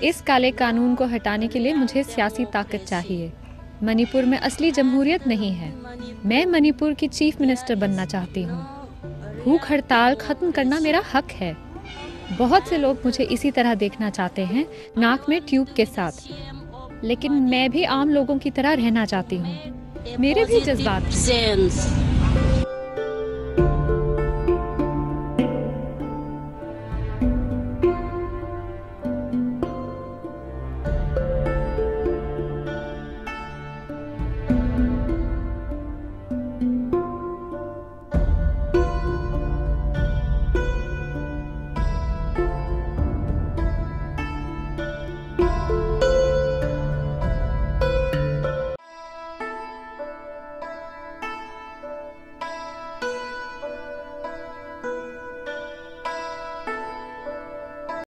इस काले कानून को हटाने के लिए मुझे सियासी ताकत चाहिए। मणिपुर में असली जमहूरियत नहीं है। मैं मणिपुर की चीफ मिनिस्टर बनना चाहती हूँ। भूख हड़ताल खत्म करना मेरा हक है। बहुत से लोग मुझे इसी तरह देखना चाहते हैं, नाक में ट्यूब के साथ। लेकिन मैं भी आम लोगों की तरह रहना चाहती हूँ। मेरे भी जज्बात हैं।